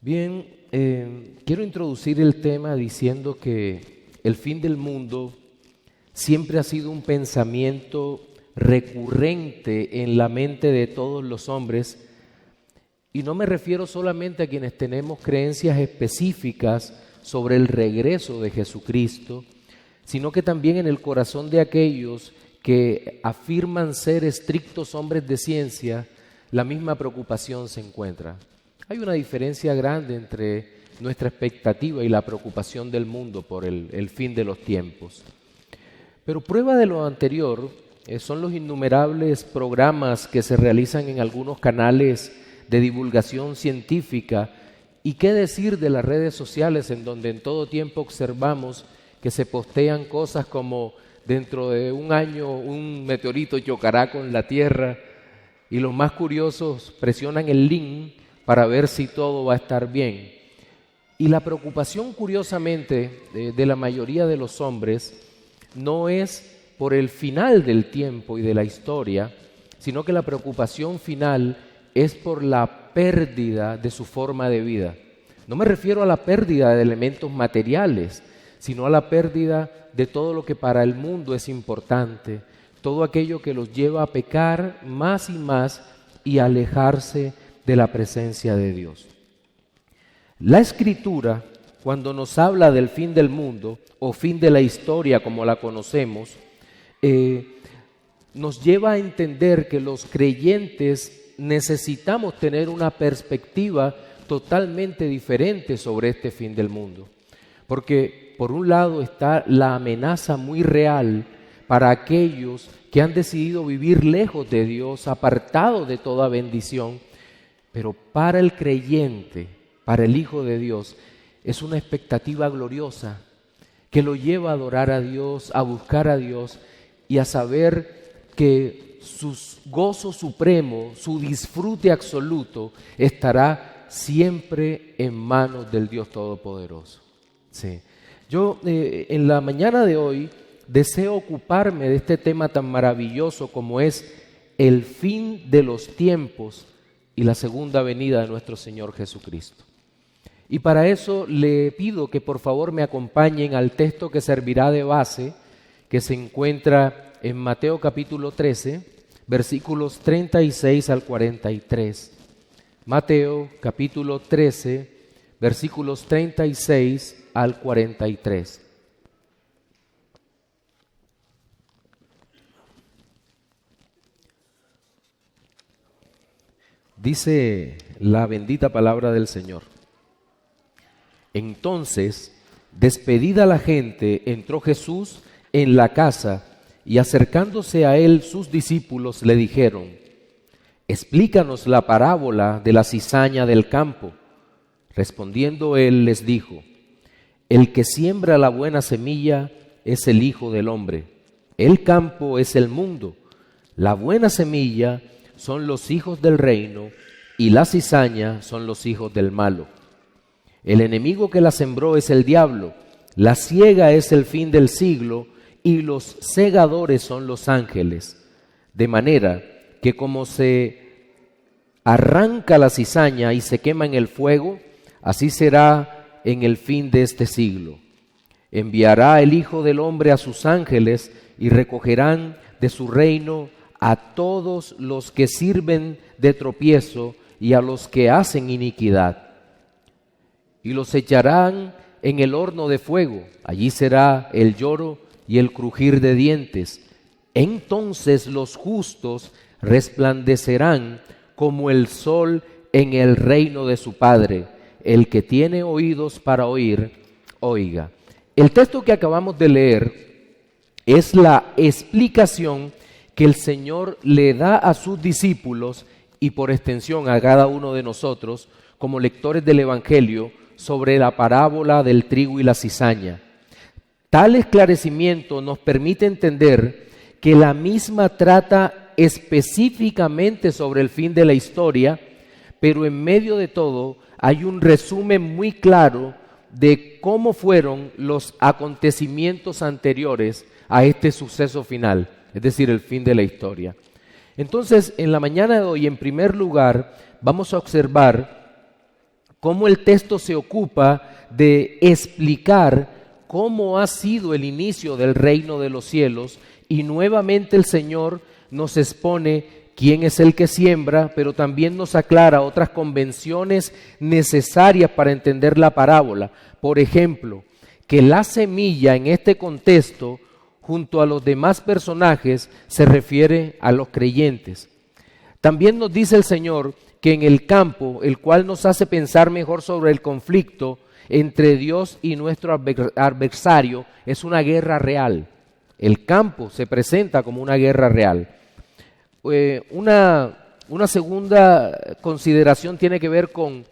Bien, quiero introducir el tema diciendo que el fin del mundo siempre ha sido un pensamiento recurrente en la mente de todos los hombres, y no me refiero solamente a quienes tenemos creencias específicas sobre el regreso de Jesucristo, sino que también en el corazón de aquellos que afirman ser estrictos hombres de ciencia, la misma preocupación se encuentra. Hay una diferencia grande entre nuestra expectativa y la preocupación del mundo por el fin de los tiempos. Pero prueba de lo anterior son los innumerables programas que se realizan en algunos canales de divulgación científica, y qué decir de las redes sociales, en donde en todo tiempo observamos que se postean cosas como: dentro de un año un meteorito chocará con la Tierra, y los más curiosos presionan el link para ver si todo va a estar bien. Y la preocupación, curiosamente, de la mayoría de los hombres no es por el final del tiempo y de la historia, sino que la preocupación final es por la pérdida de su forma de vida. No me refiero a la pérdida de elementos materiales, sino a la pérdida de todo lo que para el mundo es importante, todo aquello que los lleva a pecar más y más y a alejarse de la presencia de Dios. La Escritura, cuando nos habla del fin del mundo o fin de la historia como la conocemos, nos lleva a entender que los creyentes necesitamos tener una perspectiva totalmente diferente sobre este fin del mundo. Porque por un lado está la amenaza muy real para aquellos que han decidido vivir lejos de Dios, apartados de toda bendición. Pero para el creyente, para el Hijo de Dios, es una expectativa gloriosa que lo lleva a adorar a Dios, a buscar a Dios y a saber que su gozo supremo, su disfrute absoluto estará siempre en manos del Dios Todopoderoso. Sí. Yo en la mañana de hoy deseo ocuparme de este tema tan maravilloso como es el fin de los tiempos y la segunda venida de nuestro Señor Jesucristo. Y para eso le pido que por favor me acompañen al texto que servirá de base, que se encuentra en Mateo capítulo 13, versículos 36 al 43. Mateo capítulo 13, versículos 36 al 43. Dice la bendita palabra del Señor: Entonces, despedida la gente, entró Jesús en la casa, y acercándose a él sus discípulos le dijeron: Explícanos la parábola de la cizaña del campo. Respondiendo él les dijo: El que siembra la buena semilla es el Hijo del Hombre. El campo es el mundo. La buena semilla son los hijos del reino, y la cizaña son los hijos del malo. El enemigo que la sembró es el diablo. La siega es el fin del siglo, y los segadores son los ángeles. De manera que como se arranca la cizaña y se quema en el fuego, así será en el fin de este siglo. Enviará el Hijo del Hombre a sus ángeles, y recogerán de su reino a todos los que sirven de tropiezo y a los que hacen iniquidad. Y los echarán en el horno de fuego. Allí será el lloro y el crujir de dientes. Entonces los justos resplandecerán como el sol en el reino de su Padre. El que tiene oídos para oír, oiga. El texto que acabamos de leer es la explicación que el Señor le da a sus discípulos y por extensión a cada uno de nosotros como lectores del Evangelio sobre la parábola del trigo y la cizaña. Tal esclarecimiento nos permite entender que la misma trata específicamente sobre el fin de la historia, pero en medio de todo hay un resumen muy claro de cómo fueron los acontecimientos anteriores a este suceso final, es decir, el fin de la historia. Entonces, en la mañana de hoy, en primer lugar, vamos a observar cómo el texto se ocupa de explicar cómo ha sido el inicio del reino de los cielos, y nuevamente el Señor nos expone quién es el que siembra, pero también nos aclara otras convenciones necesarias para entender la parábola. Por ejemplo, que la semilla en este contexto, junto a los demás personajes, se refiere a los creyentes. También nos dice el Señor que en el campo, el cual nos hace pensar mejor sobre el conflicto entre Dios y nuestro adversario, es una guerra real. El campo se presenta como una guerra real. Una segunda consideración tiene que ver con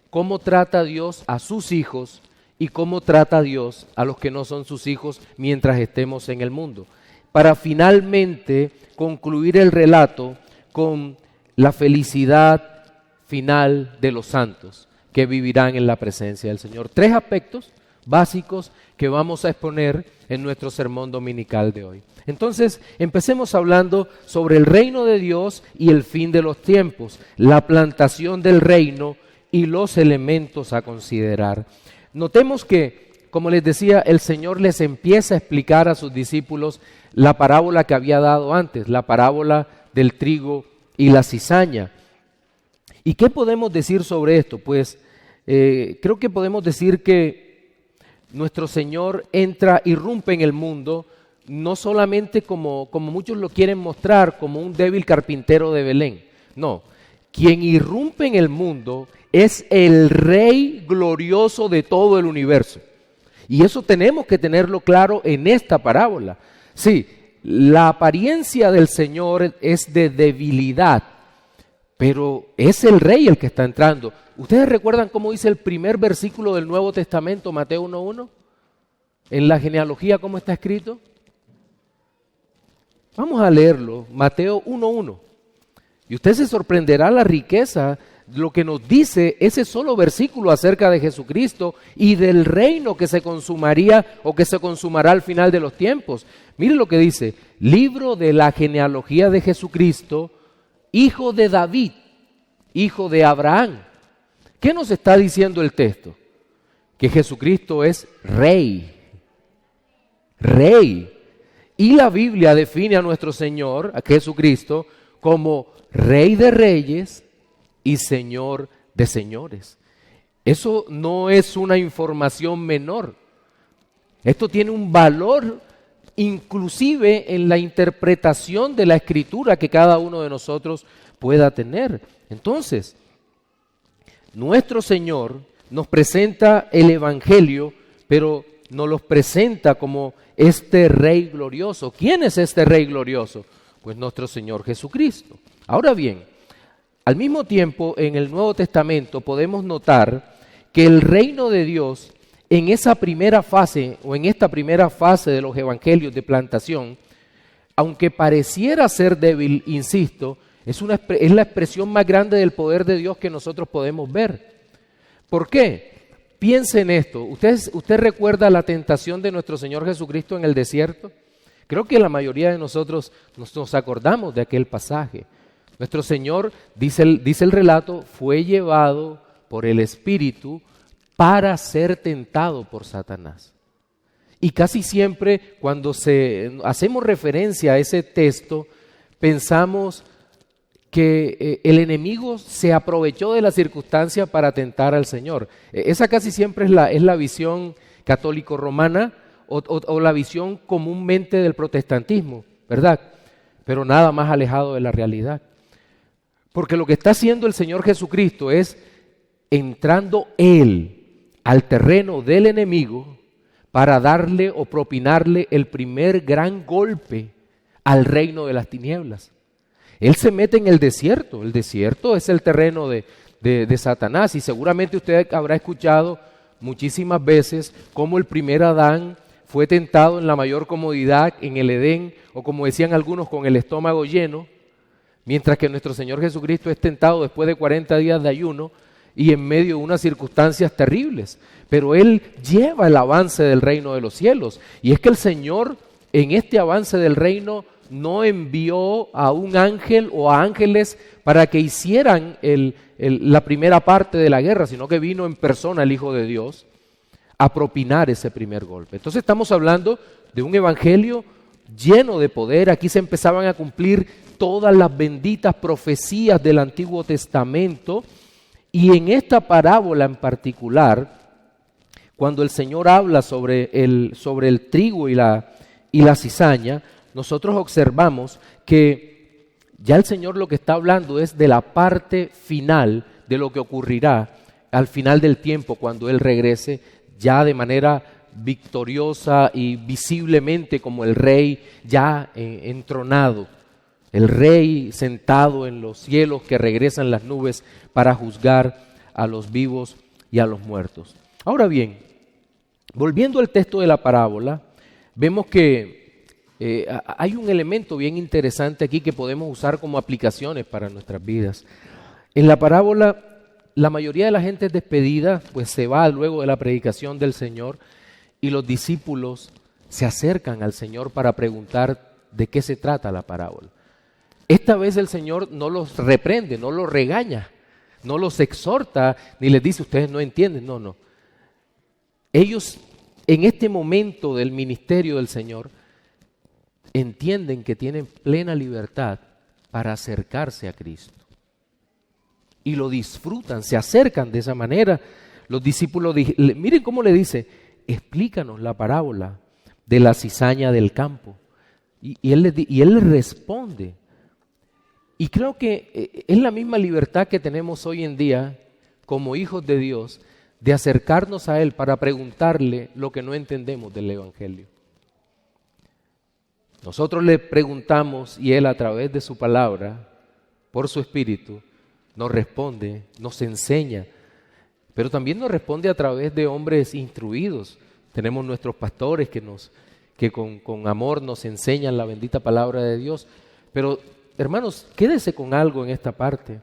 cómo trata Dios a sus hijos y cómo trata Dios a los que no son sus hijos mientras estemos en el mundo. Para finalmente concluir el relato con la felicidad final de los santos que vivirán en la presencia del Señor. 3 aspectos básicos que vamos a exponer en nuestro sermón dominical de hoy. Entonces, empecemos hablando sobre el reino de Dios y el fin de los tiempos, la plantación del reino y los elementos a considerar. Notemos que, como les decía, el Señor les empieza a explicar a sus discípulos la parábola que había dado antes, la parábola del trigo y la cizaña. ¿Y qué podemos decir sobre esto? Pues creo que podemos decir que nuestro Señor irrumpe en el mundo, no solamente como muchos lo quieren mostrar, como un débil carpintero de Belén. No, quien irrumpe en el mundo es el Rey glorioso de todo el universo. Y eso tenemos que tenerlo claro en esta parábola. Sí, la apariencia del Señor es de debilidad, pero es el Rey el que está entrando. ¿Ustedes recuerdan cómo dice el primer versículo del Nuevo Testamento, Mateo 1:1? En la genealogía, ¿cómo está escrito? Vamos a leerlo, Mateo 1:1. Y usted se sorprenderá la riqueza, lo que nos dice ese solo versículo acerca de Jesucristo y del reino que se consumaría o que se consumará al final de los tiempos. Mire lo que dice, libro de la genealogía de Jesucristo, hijo de David, hijo de Abraham. ¿Qué nos está diciendo el texto? Que Jesucristo es rey. Rey. Y la Biblia define a nuestro Señor, a Jesucristo, como Rey de Reyes y Señor de Señores. Eso no es una información menor. Esto tiene un valor inclusive en la interpretación de la Escritura que cada uno de nosotros pueda tener. Entonces, nuestro Señor nos presenta el Evangelio, pero nos los presenta como este Rey glorioso. ¿Quién es este Rey glorioso? Pues nuestro Señor Jesucristo. Ahora bien, al mismo tiempo en el Nuevo Testamento podemos notar que el reino de Dios en esa primera fase o en esta primera fase de los evangelios de plantación, aunque pareciera ser débil, insisto, es la expresión más grande del poder de Dios que nosotros podemos ver. ¿Por qué? Piense en esto. ¿Usted recuerda la tentación de nuestro Señor Jesucristo en el desierto? Creo que la mayoría de nosotros nos acordamos de aquel pasaje. Nuestro Señor, dice el relato, fue llevado por el Espíritu para ser tentado por Satanás. Y casi siempre cuando hacemos referencia a ese texto, pensamos que el enemigo se aprovechó de la circunstancia para tentar al Señor. Esa casi siempre es la visión católico-romana o la visión comúnmente del protestantismo, ¿verdad? Pero nada más alejado de la realidad. Porque lo que está haciendo el Señor Jesucristo es entrando Él al terreno del enemigo para darle o propinarle el primer gran golpe al reino de las tinieblas. Él se mete en el desierto es el terreno de Satanás, y seguramente usted habrá escuchado muchísimas veces cómo el primer Adán fue tentado en la mayor comodidad en el Edén, o como decían algunos, con el estómago lleno, mientras que nuestro Señor Jesucristo es tentado después de 40 días de ayuno y en medio de unas circunstancias terribles. Pero Él lleva el avance del reino de los cielos, y es que el Señor en este avance del reino no envió a un ángel o a ángeles para que hicieran la primera parte de la guerra, sino que vino en persona el Hijo de Dios a propinar ese primer golpe. Entonces estamos hablando de un evangelio lleno de poder. Aquí se empezaban a cumplir todas las benditas profecías del Antiguo Testamento, y en esta parábola en particular, cuando el Señor habla sobre el trigo y la cizaña, nosotros observamos que ya el Señor lo que está hablando es de la parte final de lo que ocurrirá al final del tiempo, cuando Él regrese ya de manera victoriosa y visiblemente como el Rey ya entronado, el Rey sentado en los cielos que regresa en las nubes para juzgar a los vivos y a los muertos. Ahora bien, volviendo al texto de la parábola, vemos que hay un elemento bien interesante aquí que podemos usar como aplicaciones para nuestras vidas. En la parábola, la mayoría de la gente es despedida, pues se va luego de la predicación del Señor, y los discípulos se acercan al Señor para preguntar de qué se trata la parábola. Esta vez el Señor no los reprende, no los regaña, no los exhorta, ni les dice, ustedes no entienden, no. Ellos, en este momento del ministerio del Señor, entienden que tienen plena libertad para acercarse a Cristo. Y lo disfrutan, se acercan de esa manera. Los discípulos, miren cómo le dice, explícanos la parábola de la cizaña del campo. Y él les responde. Y creo que es la misma libertad que tenemos hoy en día como hijos de Dios, de acercarnos a Él para preguntarle lo que no entendemos del Evangelio. Nosotros le preguntamos y Él, a través de su palabra, por su Espíritu, nos responde, nos enseña, pero también nos responde a través de hombres instruidos. Tenemos nuestros pastores que con amor nos enseñan la bendita palabra de Dios. Pero, hermanos, quédese con algo en esta parte,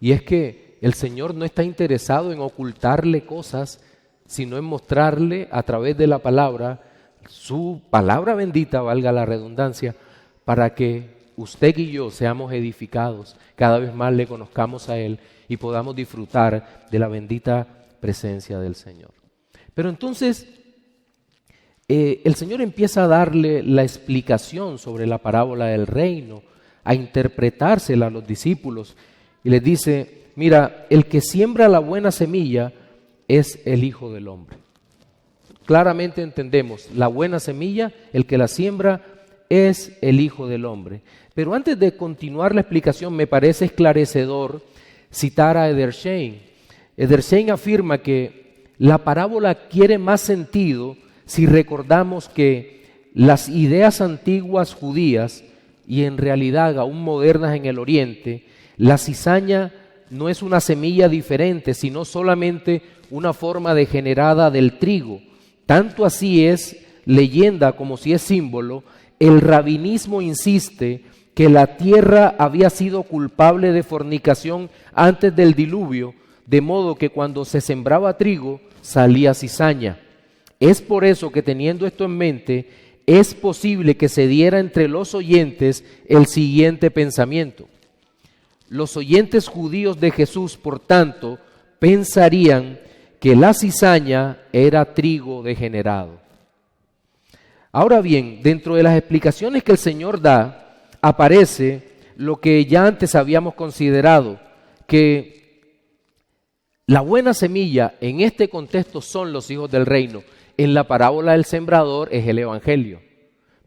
y es que el Señor no está interesado en ocultarle cosas, sino en mostrarle a través de la palabra, su palabra bendita, valga la redundancia, para que usted y yo seamos edificados, cada vez más le conozcamos a Él y podamos disfrutar de la bendita presencia del Señor. Pero entonces, el Señor empieza a darle la explicación sobre la parábola del reino, a interpretársela a los discípulos, y les dice, mira, el que siembra la buena semilla es el Hijo del Hombre. Claramente entendemos, la buena semilla, el que la siembra es el Hijo del Hombre. Pero antes de continuar la explicación, me parece esclarecedor citar a Edersheim. Edersheim afirma que la parábola adquiere más sentido si recordamos que las ideas antiguas judías y en realidad aún modernas en el Oriente, la cizaña no es una semilla diferente, sino solamente una forma degenerada del trigo. Tanto así es leyenda como si es símbolo. El rabinismo insiste que la tierra había sido culpable de fornicación antes del diluvio, de modo que cuando se sembraba trigo salía cizaña. Es por eso que, teniendo esto en mente, es posible que se diera entre los oyentes el siguiente pensamiento. Los oyentes judíos de Jesús, por tanto, pensarían que la cizaña era trigo degenerado. Ahora bien, dentro de las explicaciones que el Señor da, aparece lo que ya antes habíamos considerado, que la buena semilla en este contexto son los hijos del reino. En la parábola del sembrador es el Evangelio.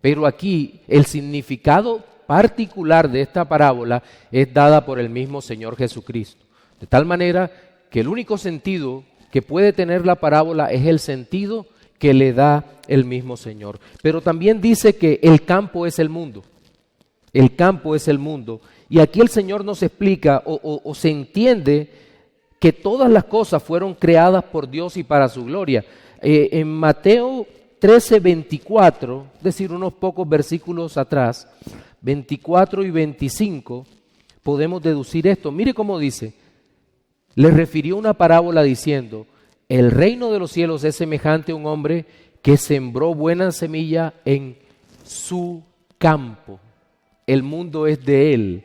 Pero aquí el significado particular de esta parábola es dada por el mismo Señor Jesucristo. De tal manera que el único sentido que puede tener la parábola es el sentido que le da el mismo Señor. Pero también dice que el campo es el mundo. El campo es el mundo. Y aquí el Señor nos explica o se entiende que todas las cosas fueron creadas por Dios y para su gloria. En Mateo 13:24, es decir, unos pocos versículos atrás, 24 y 25, podemos deducir esto. Mire cómo dice, le refirió una parábola diciendo, el reino de los cielos es semejante a un hombre que sembró buena semilla en su campo. El mundo es de Él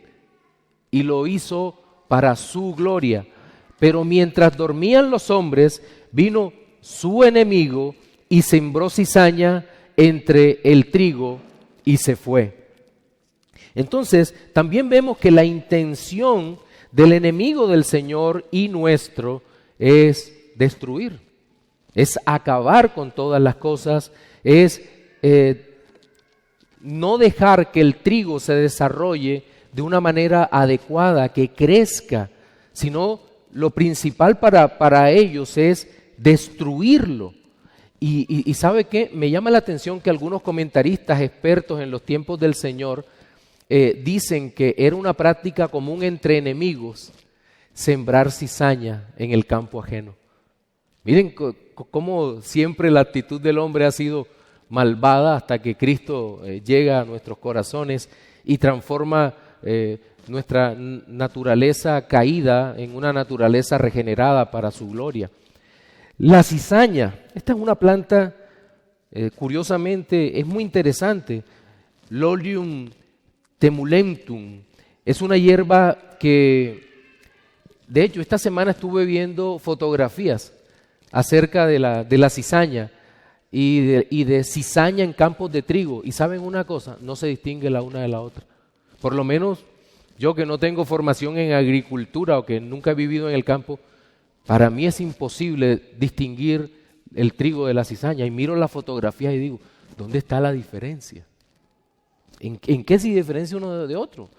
y lo hizo para su gloria. Pero mientras dormían los hombres, vino su enemigo y sembró cizaña entre el trigo y se fue. Entonces, también vemos que la intención del enemigo del Señor y nuestro es destruir, es acabar con todas las cosas, es no dejar que el trigo se desarrolle de una manera adecuada, que crezca, sino lo principal para ellos es destruirlo. Y ¿sabe qué? Me llama la atención que algunos comentaristas expertos en los tiempos del Señor dicen que era una práctica común entre enemigos sembrar cizaña en el campo ajeno. Miren cómo siempre la actitud del hombre ha sido malvada hasta que Cristo llega a nuestros corazones y transforma nuestra naturaleza caída en una naturaleza regenerada para su gloria. La cizaña, esta es una planta, curiosamente, es muy interesante. Lolium temulentum, es una hierba que, de hecho, esta semana estuve viendo fotografías acerca de la cizaña y de cizaña en campos de trigo. Y ¿saben una cosa? No se distingue la una de la otra. Por lo menos yo que no tengo formación en agricultura o que nunca he vivido en el campo, para mí es imposible distinguir el trigo de la cizaña. Y miro la fotografía y digo, ¿dónde está la diferencia? ¿En qué se diferencia uno de otro?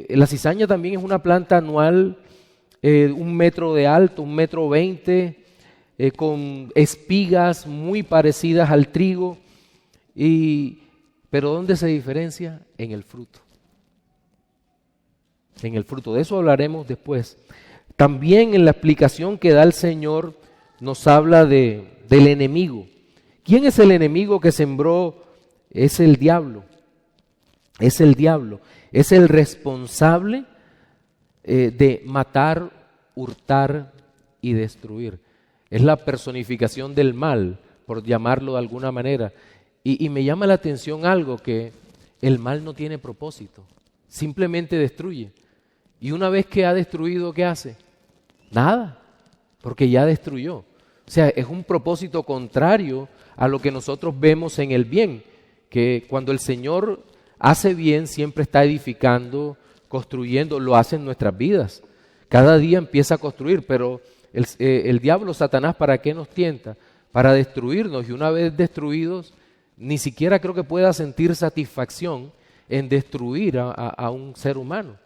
La cizaña también es una planta anual, 1 metro de alto, 1,20 m, con espigas muy parecidas al trigo. Pero ¿dónde se diferencia? En el fruto. En el fruto, de eso hablaremos después. También en la explicación que da el Señor nos habla del enemigo. ¿Quién es el enemigo que sembró? Es el diablo. Es el diablo. Es el responsable de matar, hurtar y destruir. Es la personificación del mal, por llamarlo de alguna manera. Y me llama la atención algo, que el mal no tiene propósito. Simplemente destruye. Y una vez que ha destruido, ¿qué hace? Nada, porque ya destruyó. O sea, es un propósito contrario a lo que nosotros vemos en el bien, que cuando el Señor hace bien, siempre está edificando, construyendo, lo hace en nuestras vidas. Cada día empieza a construir, pero el diablo, Satanás, ¿para qué nos tienta? Para destruirnos, y una vez destruidos, ni siquiera creo que pueda sentir satisfacción en destruir a un ser humano.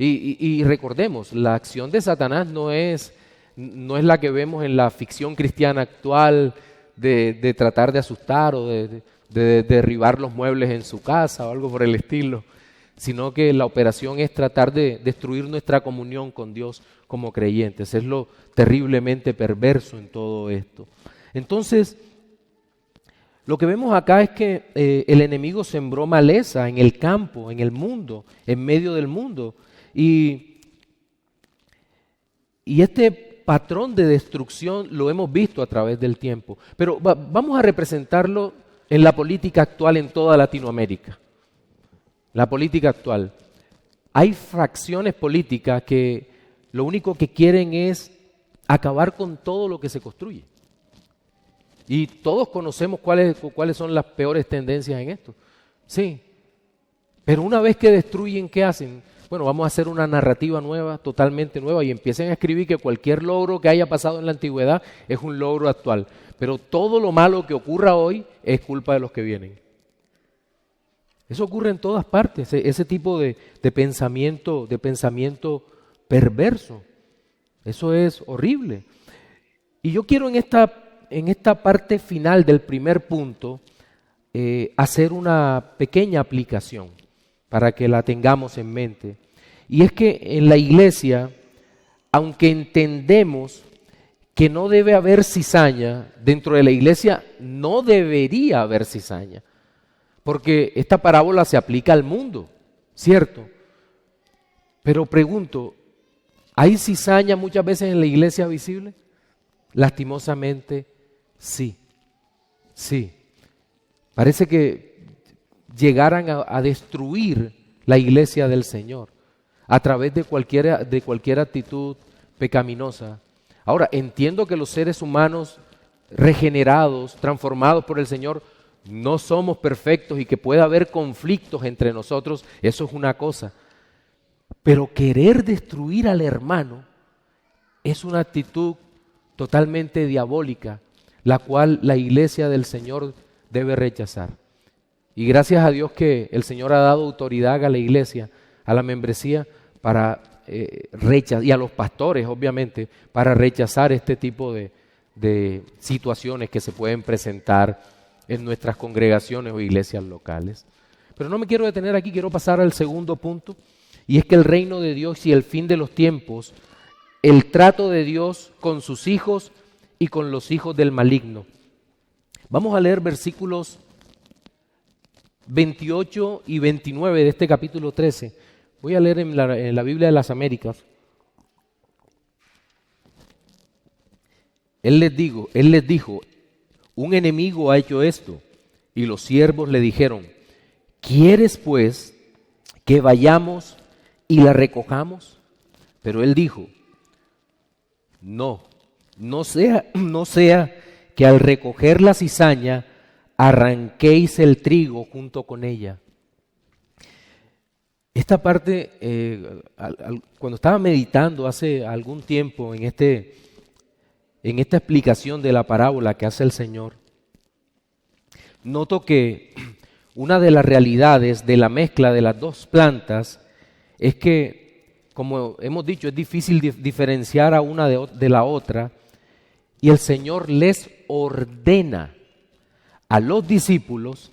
Y recordemos, la acción de Satanás no es la que vemos en la ficción cristiana actual de tratar de asustar o de derribar los muebles en su casa o algo por el estilo, sino que la operación es tratar de destruir nuestra comunión con Dios como creyentes. Es lo terriblemente perverso en todo esto. Entonces, lo que vemos acá es que el enemigo sembró maleza en el campo, en el mundo, en medio del mundo. Y este patrón de destrucción lo hemos visto a través del tiempo. Pero vamos a representarlo en la política actual en toda Latinoamérica. La política actual. Hay fracciones políticas que lo único que quieren es acabar con todo lo que se construye. Y todos conocemos cuáles son las peores tendencias en esto. Sí. Pero una vez que destruyen, ¿qué hacen? Bueno, vamos a hacer una narrativa nueva, totalmente nueva, y empiecen a escribir que cualquier logro que haya pasado en la antigüedad es un logro actual. Pero todo lo malo que ocurra hoy es culpa de los que vienen. Eso ocurre en todas partes, ese tipo de pensamiento perverso. Eso es horrible. Y yo quiero en esta parte final del primer punto hacer una pequeña aplicación para que la tengamos en mente. Y es que en la iglesia, aunque entendemos que no debe haber cizaña, dentro de la iglesia no debería haber cizaña, porque esta parábola se aplica al mundo, ¿cierto? Pero pregunto, ¿hay cizaña muchas veces en la iglesia visible? Lastimosamente, sí. Parece que llegaran a destruir la iglesia del Señor a través de cualquier actitud pecaminosa. Ahora, entiendo que los seres humanos regenerados, transformados por el Señor, no somos perfectos y que pueda haber conflictos entre nosotros, eso es una cosa. Pero querer destruir al hermano es una actitud totalmente diabólica, la cual la iglesia del Señor debe rechazar. Y gracias a Dios que el Señor ha dado autoridad a la iglesia, a la membresía, para rechazar, y a los pastores, obviamente, para rechazar este tipo de situaciones que se pueden presentar en nuestras congregaciones o iglesias locales. Pero no me quiero detener aquí, quiero pasar al segundo punto, y es que el reino de Dios y el fin de los tiempos, el trato de Dios con sus hijos y con los hijos del maligno. Vamos a leer versículos 28 y 29 de este capítulo 13. Voy a leer en la Biblia de las Américas. Él les dijo, un enemigo ha hecho esto. Y los siervos le dijeron, ¿quieres pues que vayamos y la recojamos? Pero él dijo, no sea que al recoger la cizaña arranquéis el trigo junto con ella. Esta parte, cuando estaba meditando hace algún tiempo en esta explicación de la parábola que hace el Señor, noto que una de las realidades de la mezcla de las dos plantas es que, como hemos dicho, es difícil diferenciar a una de la otra, y el Señor les ordena a los discípulos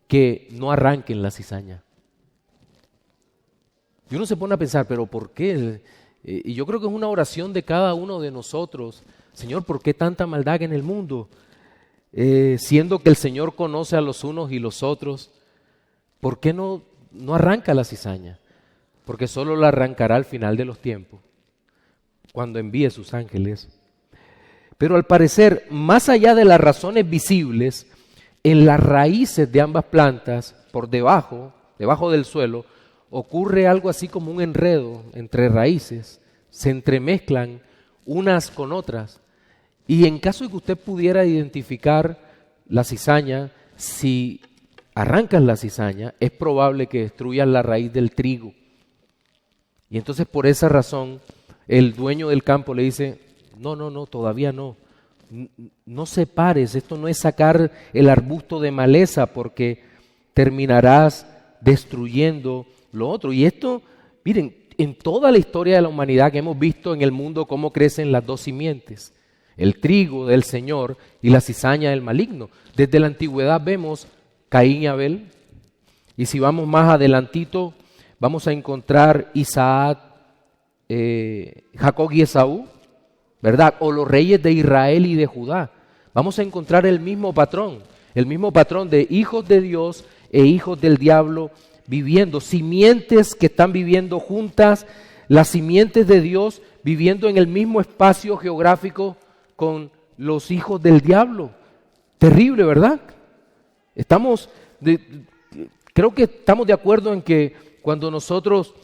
que no arranquen la cizaña. Y uno se pone a pensar, ¿pero por qué? Y yo creo que es una oración de cada uno de nosotros. Señor, ¿por qué tanta maldad en el mundo? Siendo que el Señor conoce a los unos y los otros, ¿por qué no arranca la cizaña? Porque solo la arrancará al final de los tiempos, cuando envíe sus ángeles. Pero al parecer, más allá de las razones visibles, en las raíces de ambas plantas, por debajo del suelo, ocurre algo así como un enredo entre raíces, se entremezclan unas con otras. Y en caso de que usted pudiera identificar la cizaña, si arrancas la cizaña, es probable que destruyas la raíz del trigo. Y entonces por esa razón, el dueño del campo le dice, no, todavía no. No separes, esto no es sacar el arbusto de maleza porque terminarás destruyendo lo otro. Y esto, miren, en toda la historia de la humanidad que hemos visto en el mundo cómo crecen las dos simientes, el trigo del Señor y la cizaña del maligno. Desde la antigüedad vemos Caín y Abel, y si vamos más adelantito vamos a encontrar Isaac, Jacob y Esaú, ¿verdad? O los reyes de Israel y de Judá. Vamos a encontrar el mismo patrón de hijos de Dios e hijos del diablo viviendo, simientes que están viviendo juntas, las simientes de Dios viviendo en el mismo espacio geográfico con los hijos del diablo. Terrible, ¿verdad? Creo que estamos de acuerdo en que cuando nosotros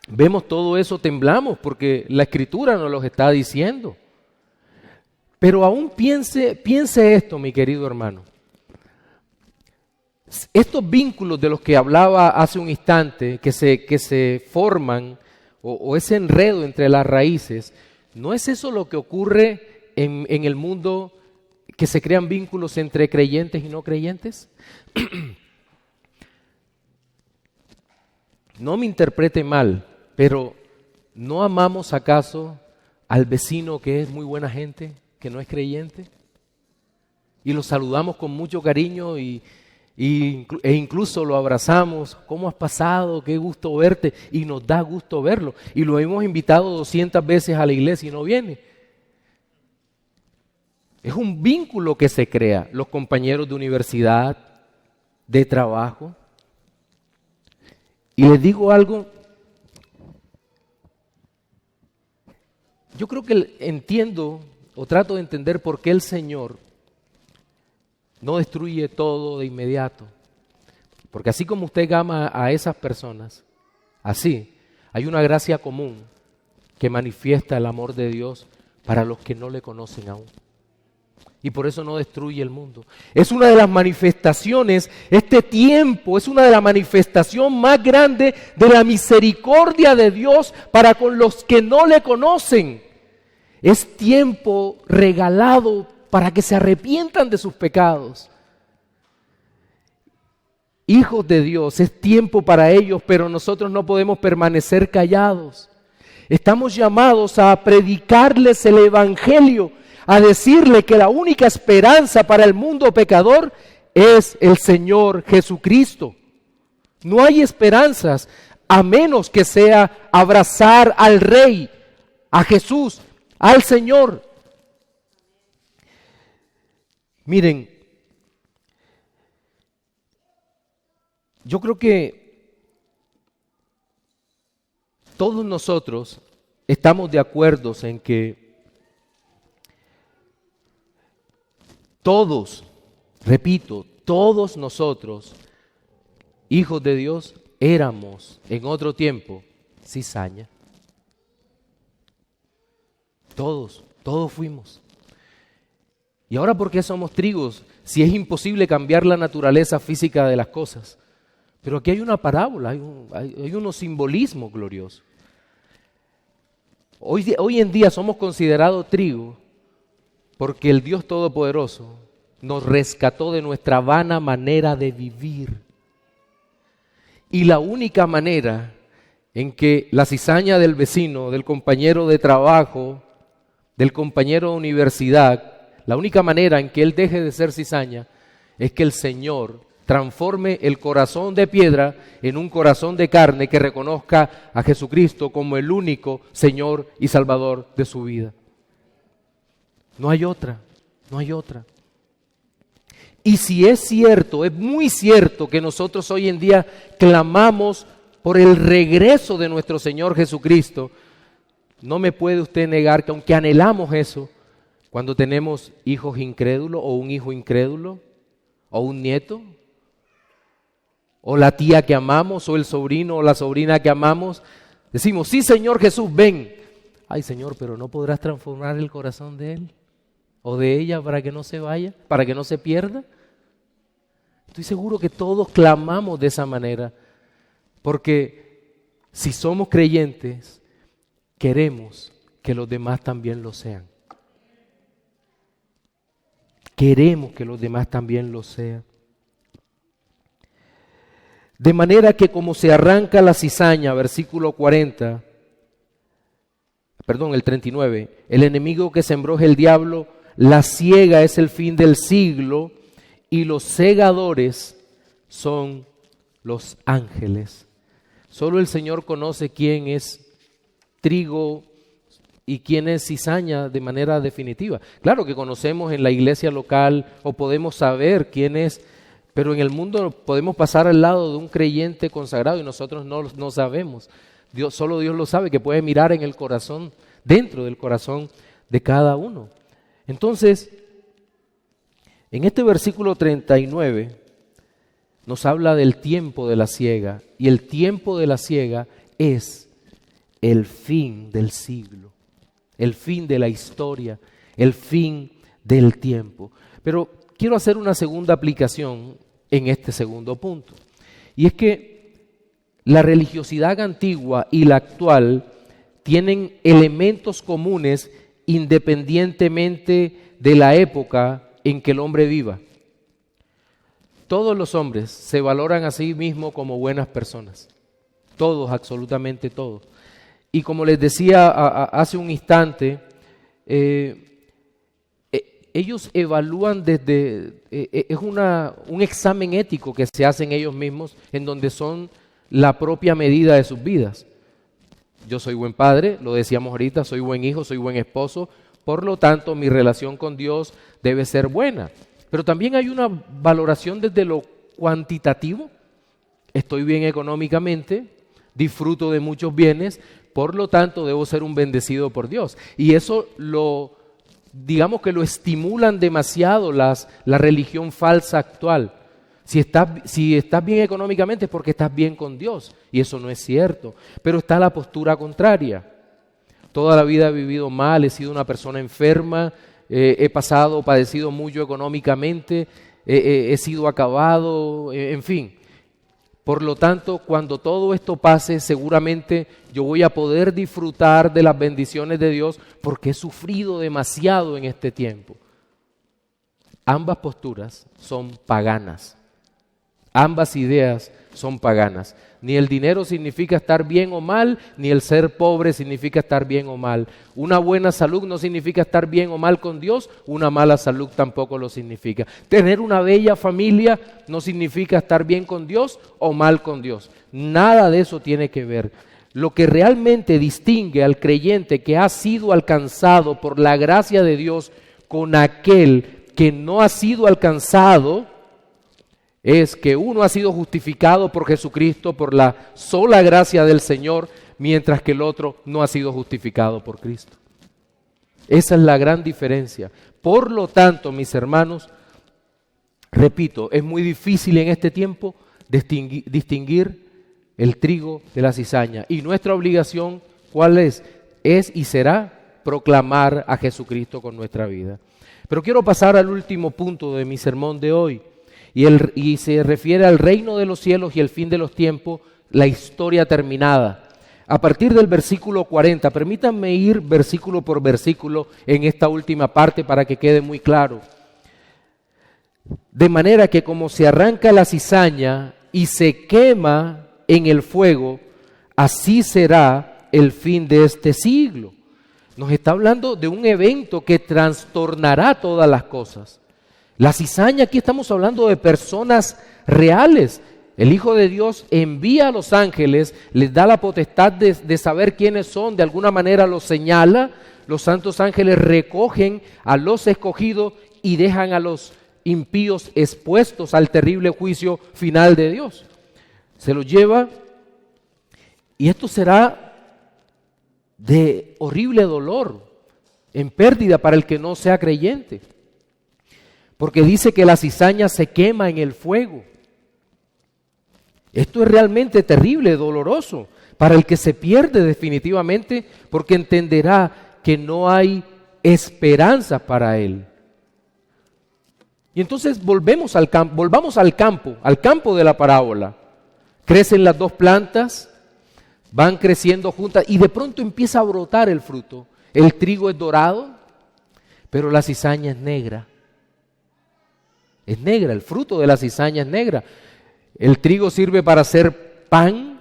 vemos todo eso temblamos porque la Escritura nos lo está diciendo. Pero aún piense esto, mi querido hermano. Estos vínculos de los que hablaba hace un instante, que se forman, o ese enredo entre las raíces, ¿no es eso lo que ocurre en el mundo, que se crean vínculos entre creyentes y no creyentes? No me interprete mal, pero ¿no amamos acaso al vecino que es muy buena gente, que no es creyente? Y lo saludamos con mucho cariño e incluso lo abrazamos. ¿Cómo has pasado? Qué gusto verte. Y nos da gusto verlo. Y lo hemos invitado 200 veces a la iglesia y no viene. Es un vínculo que se crea. Los compañeros de universidad, de trabajo. Y les digo algo. Yo creo que entiendo o trato de entender por qué el Señor no destruye todo de inmediato. Porque así como usted ama a esas personas, así hay una gracia común que manifiesta el amor de Dios para los que no le conocen aún. Y por eso no destruye el mundo. Es una de las manifestaciones, este tiempo es una de las manifestaciones más grandes de la misericordia de Dios para con los que no le conocen. Es tiempo regalado para que se arrepientan de sus pecados. Hijos de Dios, es tiempo para ellos, pero nosotros no podemos permanecer callados. Estamos llamados a predicarles el Evangelio, a decirle que la única esperanza para el mundo pecador es el Señor Jesucristo. No hay esperanzas a menos que sea abrazar al Rey, a Jesús, al Señor. Miren, yo creo que todos nosotros estamos de acuerdo en que todos, repito, todos nosotros, hijos de Dios, éramos en otro tiempo cizaña. Todos fuimos. ¿Y ahora por qué somos trigos? Si es imposible cambiar la naturaleza física de las cosas. Pero aquí hay una parábola, hay unos simbolismos gloriosos. Hoy en día somos considerados trigo porque el Dios Todopoderoso nos rescató de nuestra vana manera de vivir. Y la única manera en que la cizaña del vecino, del compañero de trabajo, del compañero de universidad, la única manera en que él deje de ser cizaña es que el Señor transforme el corazón de piedra en un corazón de carne que reconozca a Jesucristo como el único Señor y Salvador de su vida. No hay otra. Y si es cierto, es muy cierto que nosotros hoy en día clamamos por el regreso de nuestro Señor Jesucristo, no me puede usted negar que aunque anhelamos eso, cuando tenemos hijos incrédulos o un hijo incrédulo o un nieto, o la tía que amamos o el sobrino o la sobrina que amamos, decimos, sí Señor Jesús, ven. Ay Señor, pero ¿no podrás transformar el corazón de él o de ella para que no se vaya, para que no se pierda? Estoy seguro que todos clamamos de esa manera, porque si somos creyentes, queremos que los demás también lo sean. Queremos que los demás también lo sean. De manera que como se arranca la cizaña, versículo 39, el enemigo que sembró es el diablo, la siega es el fin del siglo y los segadores son los ángeles. Solo el Señor conoce quién es trigo y quién es cizaña de manera definitiva. Claro que conocemos en la iglesia local o podemos saber quién es, pero en el mundo podemos pasar al lado de un creyente consagrado y nosotros no sabemos. Solo Dios lo sabe, que puede mirar en el corazón, dentro del corazón de cada uno. Entonces, en este versículo 39 nos habla del tiempo de la siega, y el tiempo de la siega es el fin del siglo, el fin de la historia, el fin del tiempo. Pero quiero hacer una segunda aplicación en este segundo punto, y es que la religiosidad antigua y la actual tienen elementos comunes independientemente de la época en que el hombre viva. Todos los hombres se valoran a sí mismos como buenas personas, todos, absolutamente todos. Y como les decía hace un instante, ellos evalúan es un examen ético que se hacen ellos mismos, en donde son la propia medida de sus vidas. Yo soy buen padre, lo decíamos ahorita, soy buen hijo, soy buen esposo, por lo tanto mi relación con Dios debe ser buena. Pero también hay una valoración desde lo cuantitativo. Estoy bien económicamente, disfruto de muchos bienes, por lo tanto debo ser un bendecido por Dios. Y eso digamos que lo estimulan demasiado la religión falsa actual. Si estás bien económicamente es porque estás bien con Dios, y eso no es cierto. Pero está la postura contraria. Toda la vida he vivido mal, he sido una persona enferma, he padecido mucho económicamente, he sido acabado, en fin. Por lo tanto, cuando todo esto pase, seguramente yo voy a poder disfrutar de las bendiciones de Dios porque he sufrido demasiado en este tiempo. Ambas posturas son paganas. Ambas ideas son paganas. Ni el dinero significa estar bien o mal, ni el ser pobre significa estar bien o mal. Una buena salud no significa estar bien o mal con Dios, una mala salud tampoco lo significa. Tener una bella familia no significa estar bien con Dios o mal con Dios. Nada de eso tiene que ver. Lo que realmente distingue al creyente que ha sido alcanzado por la gracia de Dios con aquel que no ha sido alcanzado es que uno ha sido justificado por Jesucristo por la sola gracia del Señor, mientras que el otro no ha sido justificado por Cristo. Esa es la gran diferencia. Por lo tanto, mis hermanos, repito, es muy difícil en este tiempo distinguir el trigo de la cizaña. Y nuestra obligación, ¿cuál es? Es y será proclamar a Jesucristo con nuestra vida. Pero quiero pasar al último punto de mi sermón de hoy. Y se refiere al reino de los cielos y el fin de los tiempos, la historia terminada. A partir del versículo 40, permítanme ir versículo por versículo en esta última parte para que quede muy claro. De manera que como se arranca la cizaña y se quema en el fuego, así será el fin de este siglo. Nos está hablando de un evento que trastornará todas las cosas. La cizaña, aquí estamos hablando de personas reales. El Hijo de Dios envía a los ángeles, les da la potestad de saber quiénes son, de alguna manera los señala. Los santos ángeles recogen a los escogidos y dejan a los impíos expuestos al terrible juicio final de Dios. Se los lleva y esto será de horrible dolor, en pérdida para el que no sea creyente. Porque dice que la cizaña se quema en el fuego. Esto es realmente terrible, doloroso, para el que se pierde definitivamente, porque entenderá que no hay esperanza para él. Y entonces volvamos al campo de la parábola. Crecen las dos plantas, van creciendo juntas y de pronto empieza a brotar el fruto. El trigo es dorado, pero la cizaña es negra. Es negra, el fruto de la cizaña es negra. El trigo sirve para hacer pan.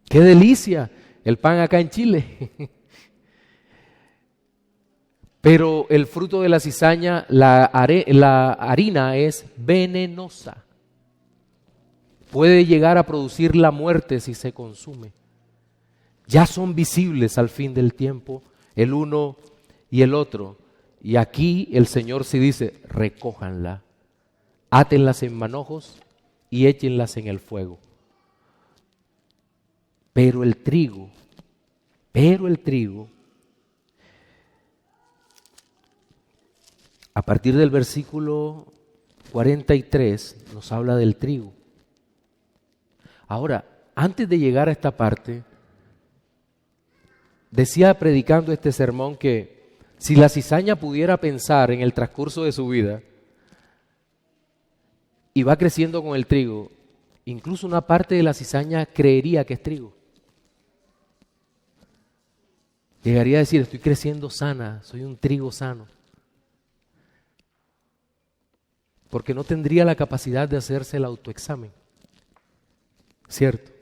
¡Qué delicia! El pan acá en Chile. Pero el fruto de la cizaña, la harina es venenosa. Puede llegar a producir la muerte si se consume. Ya son visibles al fin del tiempo el uno y el otro. Y aquí el Señor sí dice, recójanla. Átenlas en manojos y échenlas en el fuego. Pero el trigo, a partir del versículo 43 nos habla del trigo. Ahora, antes de llegar a esta parte, decía predicando este sermón que si la cizaña pudiera pensar en el transcurso de su vida, y va creciendo con el trigo, incluso una parte de la cizaña creería que es trigo. Llegaría a decir, estoy creciendo sana, soy un trigo sano. Porque no tendría la capacidad de hacerse el autoexamen. ¿Cierto?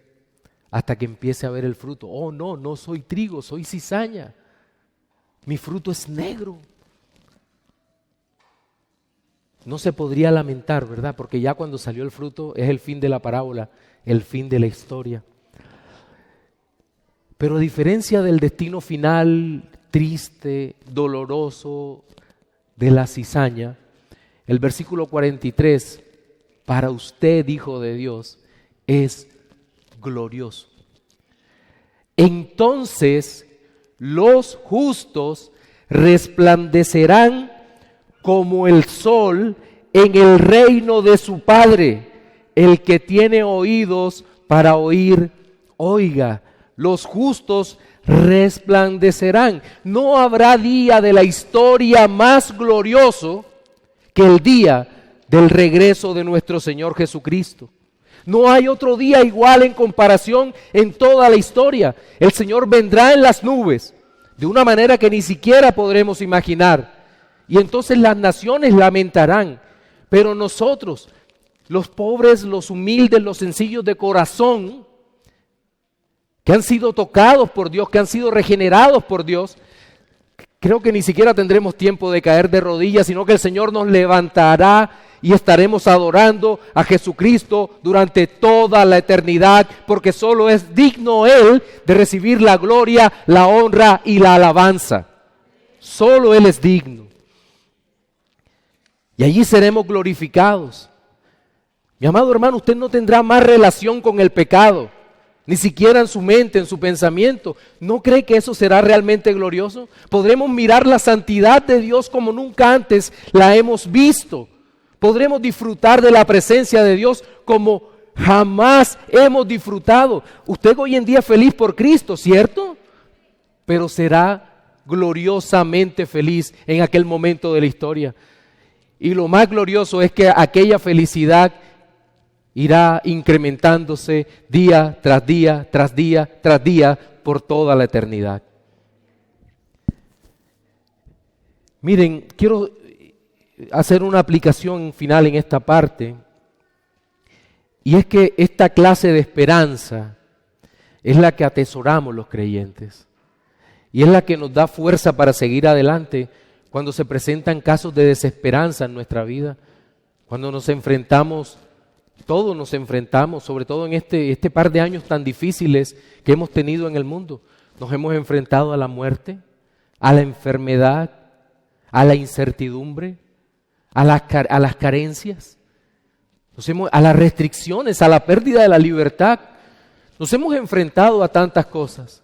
Hasta que empiece a ver el fruto. Oh, no soy trigo, soy cizaña. Mi fruto es negro. No se podría lamentar, ¿verdad? Porque ya cuando salió el fruto es el fin de la parábola, el fin de la historia. Pero a diferencia del destino final, triste, doloroso de la cizaña, el versículo 43, para usted, hijo de Dios, es glorioso. Entonces los justos resplandecerán como el sol en el reino de su Padre. El que tiene oídos para oír, oiga. Los justos resplandecerán. No habrá día de la historia más glorioso que el día del regreso de nuestro Señor Jesucristo. No hay otro día igual en comparación en toda la historia. El Señor vendrá en las nubes de una manera que ni siquiera podremos imaginar. Y entonces las naciones lamentarán. Pero nosotros, los pobres, los humildes, los sencillos de corazón, que han sido tocados por Dios, que han sido regenerados por Dios, creo que ni siquiera tendremos tiempo de caer de rodillas, sino que el Señor nos levantará y estaremos adorando a Jesucristo durante toda la eternidad, porque solo es digno Él de recibir la gloria, la honra y la alabanza. Solo Él es digno. Y allí seremos glorificados. Mi amado hermano, usted no tendrá más relación con el pecado, ni siquiera en su mente, en su pensamiento. ¿No cree que eso será realmente glorioso? Podremos mirar la santidad de Dios como nunca antes la hemos visto. Podremos disfrutar de la presencia de Dios como jamás hemos disfrutado. Usted hoy en día es feliz por Cristo, ¿cierto? Pero será gloriosamente feliz en aquel momento de la historia. Y lo más glorioso es que aquella felicidad irá incrementándose día tras día, tras día, tras día, por toda la eternidad. Miren, quiero hacer una aplicación final en esta parte, y es que esta clase de esperanza es la que atesoramos los creyentes, y es la que nos da fuerza para seguir adelante cuando se presentan casos de desesperanza en nuestra vida, cuando nos enfrentamos. Todos nos enfrentamos, sobre todo en este par de años tan difíciles que hemos tenido en el mundo. Nos hemos enfrentado a la muerte, a la enfermedad, a la incertidumbre, a las carencias, a las restricciones, a la pérdida de la libertad. Nos hemos enfrentado a tantas cosas.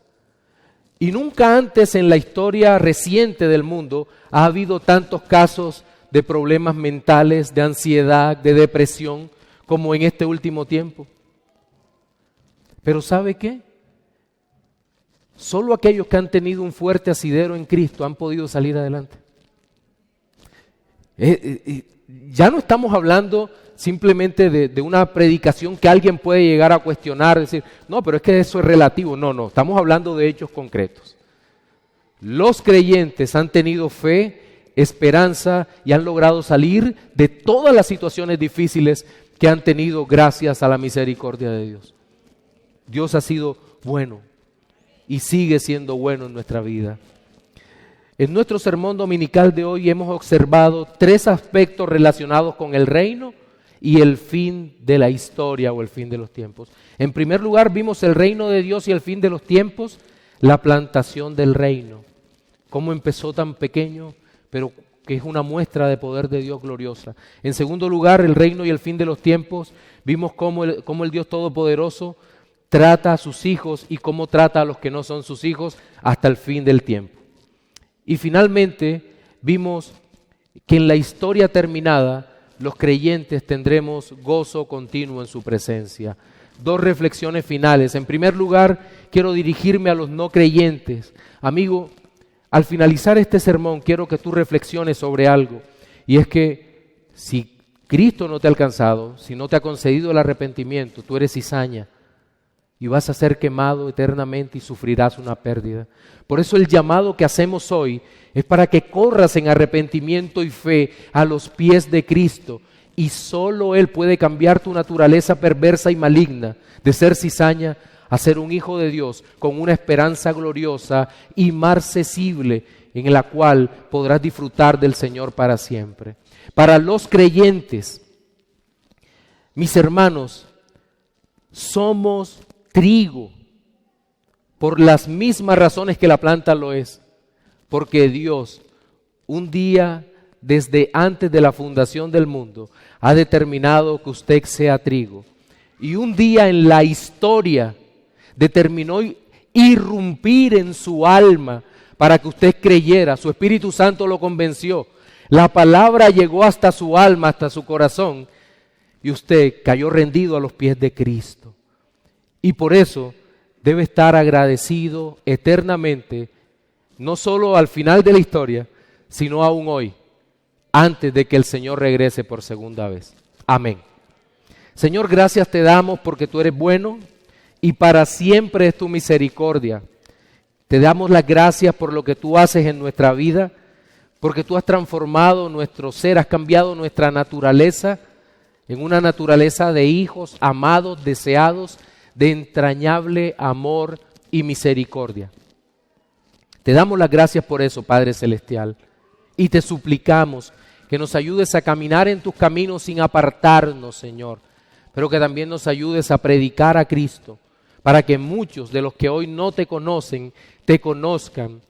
Y nunca antes en la historia reciente del mundo ha habido tantos casos de problemas mentales, de ansiedad, de depresión, como en este último tiempo. Pero ¿sabe qué? Solo aquellos que han tenido un fuerte asidero en Cristo han podido salir adelante. Ya no estamos hablando simplemente de una predicación que alguien puede llegar a cuestionar, decir, no, pero es que eso es relativo. No, estamos hablando de hechos concretos. Los creyentes han tenido fe, esperanza y han logrado salir de todas las situaciones difíciles que han tenido gracias a la misericordia de Dios. Dios ha sido bueno y sigue siendo bueno en nuestra vida. En nuestro sermón dominical de hoy hemos observado 3 aspectos relacionados con el reino y el fin de la historia o el fin de los tiempos. En primer lugar, vimos el reino de Dios y el fin de los tiempos, la plantación del reino. Cómo empezó tan pequeño, pero que es una muestra de poder de Dios gloriosa. En segundo lugar, el reino y el fin de los tiempos, vimos cómo el Dios Todopoderoso trata a sus hijos y cómo trata a los que no son sus hijos hasta el fin del tiempo. Y finalmente, vimos que en la historia terminada, los creyentes tendremos gozo continuo en su presencia. 2 reflexiones finales. En primer lugar, quiero dirigirme a los no creyentes. Amigo, al finalizar este sermón, quiero que tú reflexiones sobre algo. Y es que si Cristo no te ha alcanzado, si no te ha concedido el arrepentimiento, tú eres cizaña y vas a ser quemado eternamente y sufrirás una pérdida. Por eso el llamado que hacemos hoy es para que corras en arrepentimiento y fe a los pies de Cristo. Y solo Él puede cambiar tu naturaleza perversa y maligna de ser cizaña a ser un hijo de Dios con una esperanza gloriosa y marcesible en la cual podrás disfrutar del Señor para siempre. Para los creyentes, mis hermanos, somos trigo por las mismas razones que la planta lo es, porque Dios un día desde antes de la fundación del mundo ha determinado que usted sea trigo, y un día en la historia determinó irrumpir en su alma para que usted creyera. Su Espíritu Santo lo convenció. La palabra llegó hasta su alma, hasta su corazón, y usted cayó rendido a los pies de Cristo. Y por eso debe estar agradecido eternamente, no solo al final de la historia, sino aún hoy, antes de que el Señor regrese por segunda vez. Amén. Señor, gracias te damos porque tú eres bueno y para siempre es tu misericordia. Te damos las gracias por lo que tú haces en nuestra vida, porque tú has transformado nuestro ser, has cambiado nuestra naturaleza en una naturaleza de hijos amados, deseados, de entrañable amor y misericordia. Te damos las gracias por eso, Padre Celestial, y te suplicamos que nos ayudes a caminar en tus caminos sin apartarnos, Señor, pero que también nos ayudes a predicar a Cristo, para que muchos de los que hoy no te conocen, te conozcan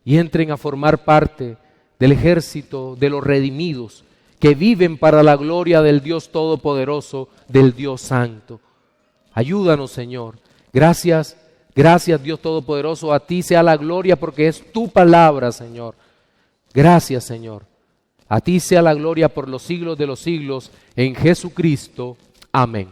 y entren a formar parte del ejército de los redimidos, que viven para la gloria del Dios Todopoderoso, del Dios Santo. Ayúdanos, Señor. Gracias, gracias Dios Todopoderoso. A ti sea la gloria porque es tu palabra, Señor. Gracias, Señor. A ti sea la gloria por los siglos de los siglos, en Jesucristo. Amén.